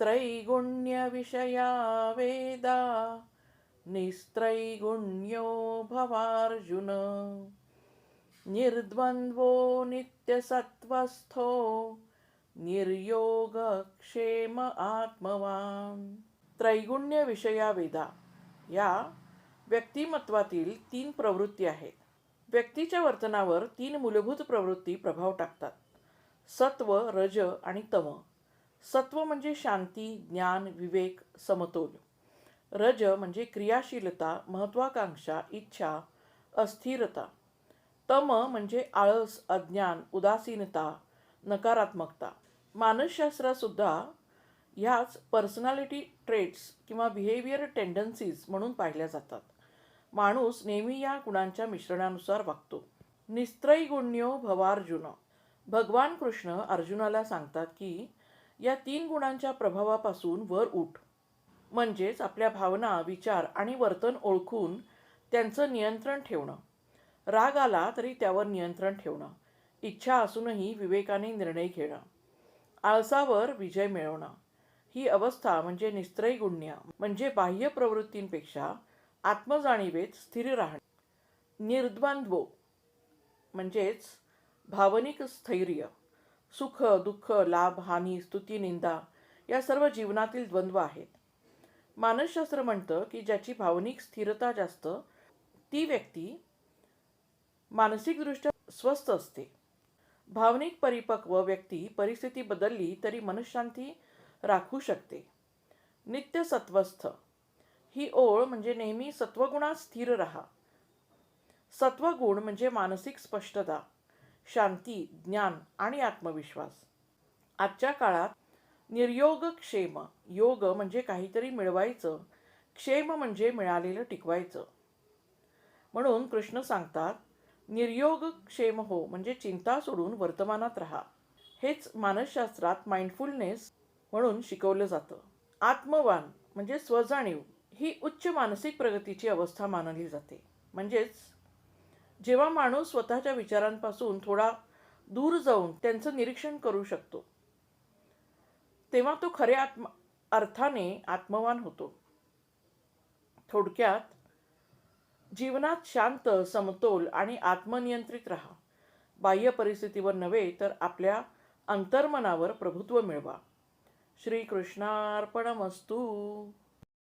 त्रैगुण्यविषया वेदा निस्त्रैगुण्यो भवार्जुन निर्द्वन्द्वो नित्यसत्त्वस्थो निर्योगक्षेम आत्मवान. त्रैगुण्य विषया वेदा या व्यक्तिमत्वातील 3 प्रवृत्ती आहेत. व्यक्तीच्या वर्तनावर 3 मूलभूत प्रवृत्ती प्रभाव टाकतात: सत्व, रज आणि तम. सत्व म्हणजे शांती, ज्ञान, विवेक, समतोल. रज म्हणजे क्रियाशीलता, महत्वाकांक्षा, इच्छा, अस्थिरता. तम म्हणजे आळस, अज्ञान, उदासीनता, नकारात्मकता. मानसशास्त्रातसुद्धा ह्याच पर्सनॅलिटी ट्रेट्स किंवा बिहेवियर टेंडन्सीज म्हणून पाहिल्या जातात. माणूस नेहमी या गुणांच्या मिश्रणानुसार वागतो. निस्त्रैगुण्यो भवार्जुन. भगवान कृष्ण अर्जुनाला सांगतात की या 3 गुणांच्या प्रभावापासून वर उठ. म्हणजेच आपल्या भावना, विचार आणि वर्तन ओळखून त्यांचं नियंत्रण ठेवणं. राग आला तरी त्यावर नियंत्रण ठेवणं. इच्छा असूनही विवेकाने निर्णय घेणं. आळसावर विजय मिळवणं. ही अवस्था म्हणजे निस्त्रैगुण्य, म्हणजे बाह्य प्रवृत्तींपेक्षा आत्मजाणीवेत स्थिर राहणे. निर्द्वंद्व म्हणजेच भावनिक स्थैर्य. सुख, दुःख, लाभ, हानी, स्तुती, निंदा या सर्व जीवनातील द्वंद्व आहेत. मानसशास्त्र म्हणतं की ज्याची भावनिक स्थिरता जास्त ती व्यक्ती मानसिकदृष्ट्या स्वस्थ असते. भावनिक परिपक्व व्यक्ती परिस्थिती बदलली तरी मनःशांती राखू शकते. नित्य सत्वस्थ ही ओळ म्हणजे नेहमी सत्वगुणात स्थिर राहा. सत्वगुण म्हणजे मानसिक स्पष्टता, शांती, ज्ञान आणि आत्मविश्वास. आजच्या काळात निर्योगक्षेम, योग म्हणजे काहीतरी मिळवायचं, क्षेम म्हणजे मिळालेलं टिकवायचं. म्हणून कृष्ण सांगतात निर्योगक्षेम हो, म्हणजे चिंता सोडून वर्तमानात राहा. हेच मानसशास्त्रात माइंडफुलनेस म्हणून शिकवलं जातं. आत्मवान म्हणजे स्वजाणीव ही उच्च मानसिक प्रगतीची अवस्था मानली जाते. म्हणजेच जेव्हा माणूस स्वतःच्या विचारांपासून थोडा दूर जाऊन त्यांचं निरीक्षण करू शकतो तेव्हा तो खऱ्या अर्थाने आत्मवान होतो. थोडक्यात जीवनात शांत, समतोल आणि आत्मनियंत्रित राहा. बाह्य परिस्थितीवर नव्हे तर आपल्या अंतर्मनावर प्रभुत्व मिळवा. श्रीकृष्णार्पणमस्तू.